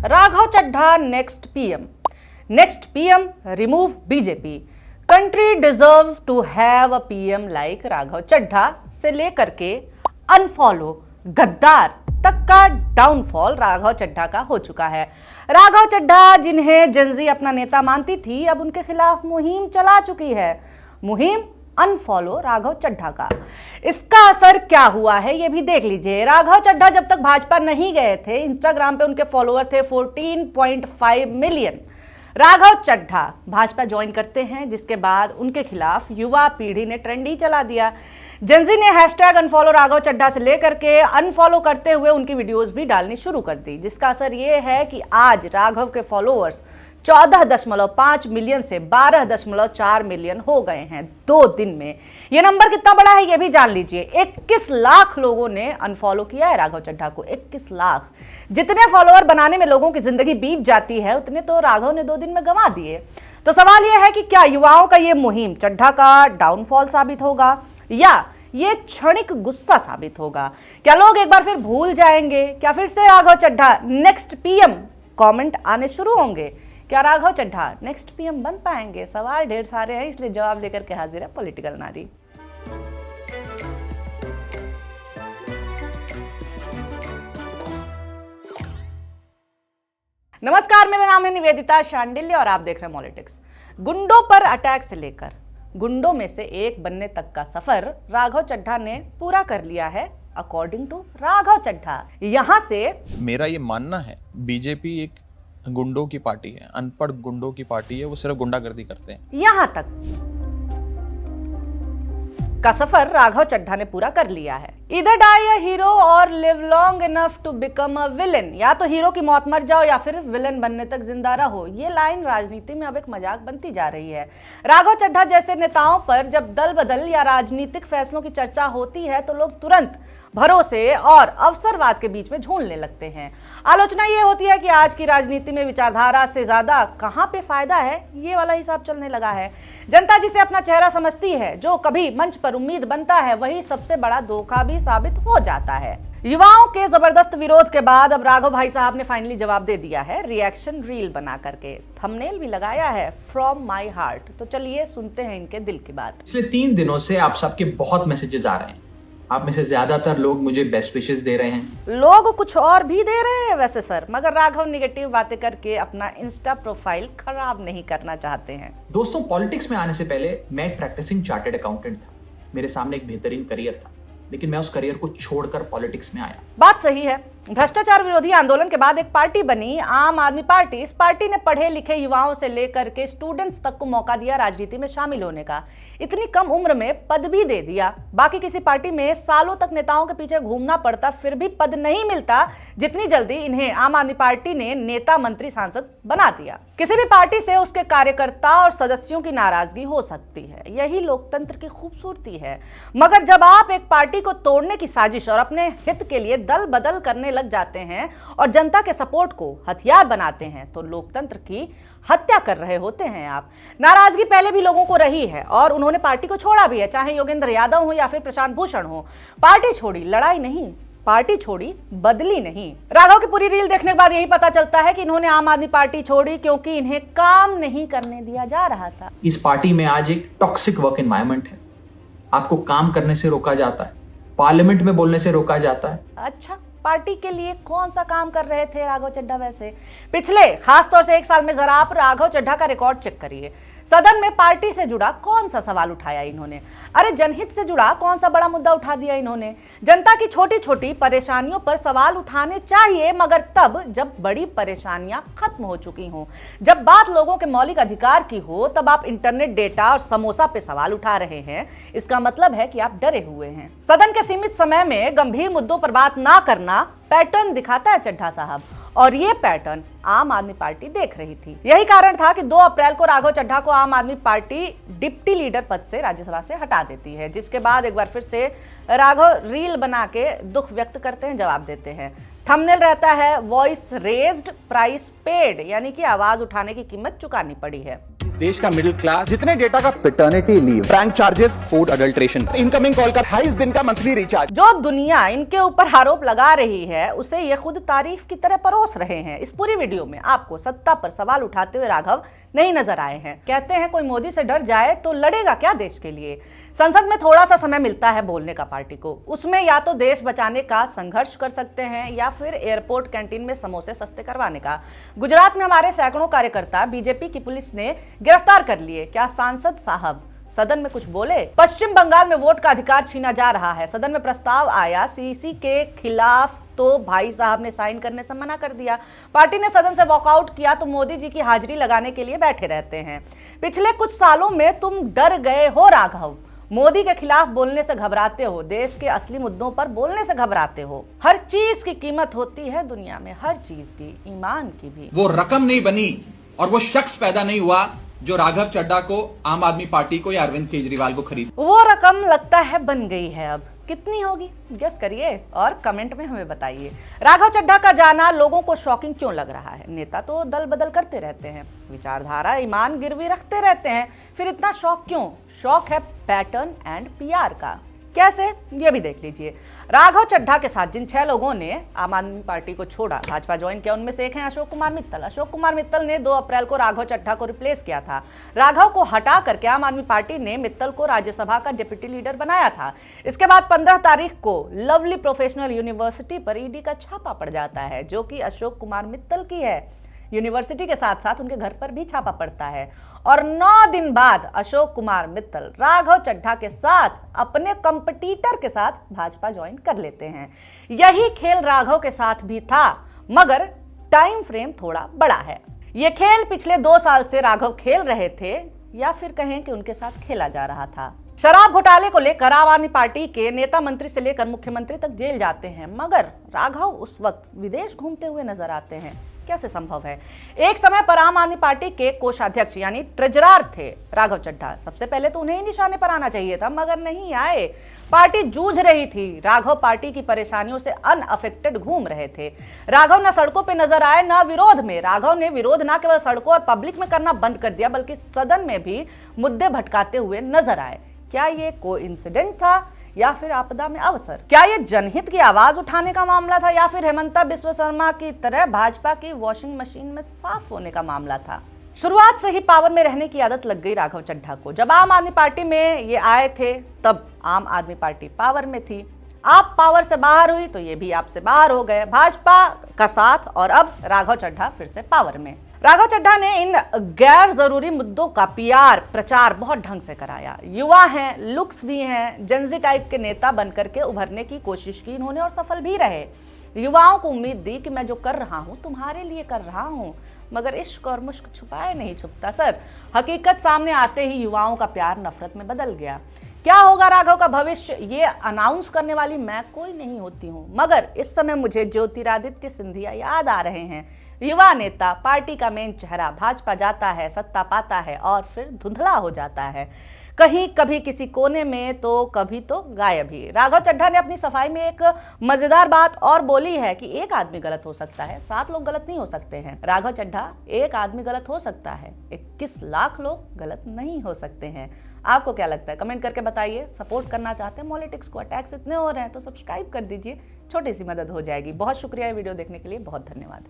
Raghav Chadha next PM. Next PM remove BJP. Country deserve to have a PM like Raghav Chadha से लेकर के unfollow गद्दार तक का डाउनफॉल राघव चड्ढा का हो चुका है। राघव चड्ढा जिन्हें जेनजी अपना नेता मानती थी, अब उनके खिलाफ मुहिम चला चुकी है। मुहिम अनफॉलो राघव चड्ढा का। इसका असर क्या हुआ है ये भी देख लीजिए। राघव चड्ढा जब तक भाजपा नहीं गए थे, इंस्टाग्राम पे उनके फॉलोअर थे 14.5 मिलियन। राघव चड्ढा भाजपा ज्वाइन करते हैं, जिसके बाद उनके खिलाफ युवा पीढ़ी ने ट्रेंड ही चला दिया। जेनजी ने हैशटैग अनफॉलो राघव चड्ढा से लेकर के अनफॉलो करते हुए उनकी वीडियोस भी डालनी शुरू कर दी, जिसका असर ये है कि आज राघव के फॉलोअर्स 14.5 मिलियन से 12.4 मिलियन हो गए हैं 2 दिन में। यह नंबर कितना बड़ा है ये भी जान लीजिए। 21 लाख लोगों ने अनफॉलो किया है राघव चड्ढा को। 21 लाख। जितने फॉलोअर बनाने में लोगों की जिंदगी बीत जाती है, उतने तो राघव ने 2 दिन में गंवा दिए। तो सवाल यह है कि क्या युवाओं का यह मुहिम चड्ढा का डाउनफॉल साबित होगा या ये क्षणिक गुस्सा साबित होगा? क्या लोग एक बार फिर भूल जाएंगे? क्या फिर से Raghav Chadha next PM comment आने शुरू होंगे? क्या राघव चड्ढा नेक्स्ट पीएम बन पाएंगे? सवाल ढेर सारे हैं, इसलिए जवाब लेकर के हाजिर है पॉलिटिकल नारी। नमस्कार, मेरा नाम है निवेदिता शांडिल्य और आप देख रहे हैं पॉलिटिक्स। गुंडों पर अटैक से लेकर गुंडों में से एक बनने तक का सफर राघव चड्ढा ने पूरा कर लिया है, अकॉर्डिंग टू राघव चड्ढा। यहां से मेरा ये मानना है, बीजेपी एक गुंडों की पार्टी है, अनपढ़ गुंडों की पार्टी है, वो सिर्फ गुंडागर्दी करते हैं। यहां तक का सफर राघव चड्ढा ने पूरा कर लिया है। इधर डाई अ हीरो और live long enough to become a villain. या तो हीरो की मौत मर जाओ या फिर विलेन बनने तक जिंदा रहो। ये लाइन राजनीति में अब एक मजाक बनती जा रही है। राघव चड्ढा जैसे नेताओं पर जब दल बदल या राजनीतिक फैसलों की चर्चा होती है तो लोग तुरंत भरोसे और अवसरवाद के बीच में झूलने लगते हैं। आलोचना ये होती है कि आज की राजनीति में विचारधारा से ज्यादा कहां पे फायदा है, ये वाला हिसाब चलने लगा है। जनता जिसे अपना चेहरा समझती है, जो कभी मंच पर उम्मीद बनता है, वही सबसे बड़ा धोखा भी साबित हो जाता है। युवाओं के जबरदस्त विरोध के बाद अब राघव भाई साहब ने फाइनली जवाब दे दिया है, रिएक्शन रील बना करके। थंबनेल भी लगाया है फ्रॉम माय हार्ट। तो चलिए सुनते हैं इनके दिल की बात। पिछले 3 दिनों से आप सबके बहुत मैसेजेस आ रहे हैं। आप में से ज्यादातर लोग मुझे बेस्ट विशेस दे रहे हैं। लोग कुछ और भी दे रहे हैं वैसे सर, मगर राघव निगेटिव बातें करके अपना इंस्टा प्रोफाइल खराब नहीं करना चाहते हैं। दोस्तों, पॉलिटिक्स में आने से पहले मैं एक प्रैक्टिसिंग चार्टर्ड अकाउंटेंट था। मेरे सामने एक बेहतरीन करियर था, लेकिन मैं उस करियर को छोड़कर पॉलिटिक्स में आया। बात सही है। भ्रष्टाचार विरोधी आंदोलन के बाद एक पार्टी बनी, आम आदमी पार्टी। इस पार्टी ने पढ़े लिखे युवाओं से लेकर के स्टूडेंट्स तक को मौका दिया राजनीति में शामिल होने का। इतनी कम उम्र में पद भी दे दिया। बाकी किसी पार्टी में सालों तक नेताओं के पीछे घूमना पड़ता, फिर भी पद नहीं मिलता जितनी जल्दी इन्हें आम आदमी पार्टी ने नेता, मंत्री, सांसद बना दिया। किसी भी पार्टी से उसके कार्यकर्ता और सदस्यों की नाराजगी हो सकती है, यही लोकतंत्र की खूबसूरती है। मगर जब आप एक पार्टी को तोड़ने की साजिश और अपने हित के लिए दल बदल करने लग जाते हैं और जनता के सपोर्ट को हथियार बनाते हैं, तो लोकतंत्र की हत्या कर रहे होते हैं आप। नाराजगी पहले भी लोगों को रही है और उन्होंने पार्टी को छोड़ा भी है, चाहे योगेंद्र यादव हो या फिर प्रशांत भूषण हो। पार्टी छोड़ी, लड़ाई नहीं। पार्टी छोड़ी, बदली नहीं। राघव की पूरी रील देखने के बाद यही पता चलता है कि इन्होंने आम आदमी पार्टी छोड़ी क्योंकि इन्हें काम नहीं करने दिया जा रहा था। इस पार्टी में आज एक टॉक्सिक वर्क एनवायरनमेंट है। आपको काम करने से रोका जाता है, पार्लियामेंट में बोलने से रोका जाता है। अच्छा, पार्टी के लिए कौन सा काम कर रहे थे राघव चड्ढा? वैसे पिछले खासतौर से 1 साल में जरा आप राघव चड्ढा का रिकॉर्ड चेक करिए। सदन में पार्टी से जुड़ा कौन सा सवाल उठाया इन्होंने? अरे जनहित से जुड़ा कौन सा बड़ा मुद्दा उठा दिया इन्होंने? जनता की छोटी छोटी परेशानियों पर सवाल उठाने चाहिए, मगर तब जब बड़ी परेशानियां खत्म हो चुकी हों, जब बात लोगों के मौलिक अधिकार की हो, तब आप इंटरनेट, डेटा और समोसा पे सवाल उठा रहे हैं। इसका मतलब है कि आप डरे हुए हैं। सदन के सीमित समय में गंभीर मुद्दों पर बात ना करना पैटर्न दिखाता है चड्ढा साहब, और ये पैटर्न आम आदमी पार्टी देख रही थी। यही कारण था कि 2 अप्रैल को राघव चड्ढा को आम आदमी पार्टी डिप्टी लीडर पद से राज्यसभा से हटा देती है, जिसके बाद एक बार फिर से राघव रील बना के दुख व्यक्त करते हैं, जवाब देते हैं। थंबनेल रहता है वॉइस रेज्ड प्राइस पेड, यानी कि आवाज उठाने की कीमत चुकानी पड़ी है। देश का मिडिल क्लास जितने डेटा का paternity leave, bank charges, food adulteration, incoming call का 28 दिन का मंथली रिचार्ज, जो दुनिया इनके ऊपर आरोप लगा रही है उसे ये खुद तारीफ की तरह परोस रहे हैं। इस पूरी वीडियो में आपको सत्ता पर सवाल उठाते हुए राघव नहीं नजर आए हैं। कहते हैं कोई मोदी से डर जाए तो लड़ेगा क्या देश के लिए। संसद में थोड़ा सा समय मिलता है बोलने का पार्टी को, उसमें या तो देश बचाने का संघर्ष कर सकते हैं या फिर एयरपोर्ट कैंटीन में समोसे सस्ते करवाने का। गुजरात में हमारे सैकड़ों कार्यकर्ता बीजेपी की पुलिस ने गिरफ्तार कर लिए। क्या सांसद साहब सदन में कुछ बोले? पश्चिम बंगाल में वोट का अधिकार छीना जा रहा है। सदन में प्रस्ताव आया सीसी के खिलाफ तो भाई साहब ने साइन करने से मना कर दिया। पार्टी ने सदन से वॉकआउट किया तो मोदी जी की हाजिरी लगाने के लिए बैठे रहते हैं। पिछले कुछ सालों में तुम डर गए हो राघव, मोदी के खिलाफ बोलने से घबराते हो, देश के असली मुद्दों पर बोलने से घबराते हो। हर चीज की कीमत होती है दुनिया में, हर चीज की, ईमान की भी। वो रकम नहीं बनी और वो शख्स पैदा नहीं हुआ जो राघव चड्ढा को, आम आदमी पार्टी को या अरविंद केजरीवाल को खरीद। वो रकम लगता है बन गई है। अब कितनी होगी गेस करिए और कमेंट में हमें बताइए। राघव चड्ढा का जाना लोगों को शॉकिंग क्यों लग रहा है? नेता तो दल बदल करते रहते हैं, विचारधारा ईमान गिरवी रखते रहते हैं, फिर इतना शौक क्यों? शौक है पैटर्न एंड पीआर का। कैसे, ये भी देख लीजिए। राघव चड्ढा के साथ जिन 6 लोगों ने आम आदमी पार्टी को छोड़ा, भाजपा ज्वाइन किया, उनमें से एक हैं अशोक कुमार मित्तल। अशोक कुमार मित्तल ने 2 अप्रैल को राघव चड्ढा को रिप्लेस किया था। राघव को हटा करके आम आदमी पार्टी ने मित्तल को राज्यसभा का डिप्टी लीडर बनाया था। इसके बाद 15 तारीख को लवली प्रोफेशनल यूनिवर्सिटी पर ईडी का छापा पड़ जाता है, जो कि अशोक कुमार मित्तल की है। यूनिवर्सिटी के साथ साथ उनके घर पर भी छापा पड़ता है और 9 दिन बाद अशोक कुमार मित्तल राघव चड्ढा के साथ अपने कंपटीटर के साथ भाजपा ज्वाइन कर लेते हैं। यही खेल राघव के साथ भी था, मगर टाइम फ्रेम थोड़ा बड़ा है। यह खेल पिछले 2 साल से राघव खेल रहे थे, या फिर कहें कि उनके साथ खेला जा रहा था। शराब घोटाले को लेकर आम आदमी पार्टी के नेता मंत्री से लेकर मुख्यमंत्री तक जेल जाते हैं, मगर राघव उस वक्त विदेश घूमते हुए नजर आते हैं। कैसे संभव है? एक समय पर आम आदमी पार्टी के कोषाध्यक्ष यानी ट्रेजरर थे राघव चड्ढा। सबसे पहले तो उन्हें ही निशाने पर आना चाहिए था, मगर नहीं आए। पार्टी जूझ रही थी, राघव पार्टी की परेशानियों से अनअफेक्टेड घूम रहे थे। राघव न सड़कों पे नजर आए न विरोध में। राघव ने विरोध न केवल सड़कों और पब्लिक में करना बंद कर दिया, बल्कि सदन में भी मुद्दे भटकाते हुए नजर आए। क्या ये कोइंसिडेंट था या फिर आपदा में अवसर? क्या ये जनहित की आवाज उठाने का मामला था या फिर हेमंता बिस्वा शर्मा की तरह भाजपा की वॉशिंग मशीन में साफ होने का मामला था? शुरुआत से ही पावर में रहने की आदत लग गई राघव चड्ढा को। जब आम आदमी पार्टी में ये आए थे तब आम आदमी पार्टी पावर में थी। आप पावर से बाहर हुई तो ये भी आपसे बाहर हो गए, भाजपा का साथ, और अब राघव चड्ढा फिर से पावर में। राघव चड्ढा ने इन गैर जरूरी मुद्दों का पीआर प्रचार बहुत ढंग से कराया। युवा हैं, लुक्स भी हैं, जेंजी टाइप के नेता बनकर के उभरने की कोशिश की इन्होंने और सफल भी रहे। युवाओं को उम्मीद दी कि मैं जो कर रहा हूं तुम्हारे लिए कर रहा हूं, मगर इश्क और मुश्क छुपाए नहीं छुपता सर। हकीकत सामने आते ही युवाओं का प्यार नफरत में बदल गया। क्या होगा राघव का भविष्य, ये अनाउंस करने वाली मैं कोई नहीं होती हूं, मगर इस समय मुझे ज्योतिरादित्य सिंधिया याद आ रहे हैं। युवा नेता, पार्टी का मेन चेहरा, भाजपा जाता है, सत्ता पाता है और फिर धुंधला हो जाता है, कहीं कभी किसी कोने में तो कभी तो गायब ही। राघव चड्ढा ने अपनी सफाई में एक मजेदार बात और बोली है कि एक आदमी गलत हो सकता है, 7 लोग गलत नहीं हो सकते हैं। राघव चड्ढा, एक आदमी गलत हो सकता है, 21 लाख लोग गलत नहीं हो सकते हैं। आपको क्या लगता है? कमेंट करके बताइए। सपोर्ट करना चाहते हैं पॉलिटिक्स को, अटैक्स इतने हो रहे हैं तो सब्सक्राइब कर दीजिए, छोटी सी मदद हो जाएगी। बहुत शुक्रिया वीडियो देखने के लिए, बहुत धन्यवाद।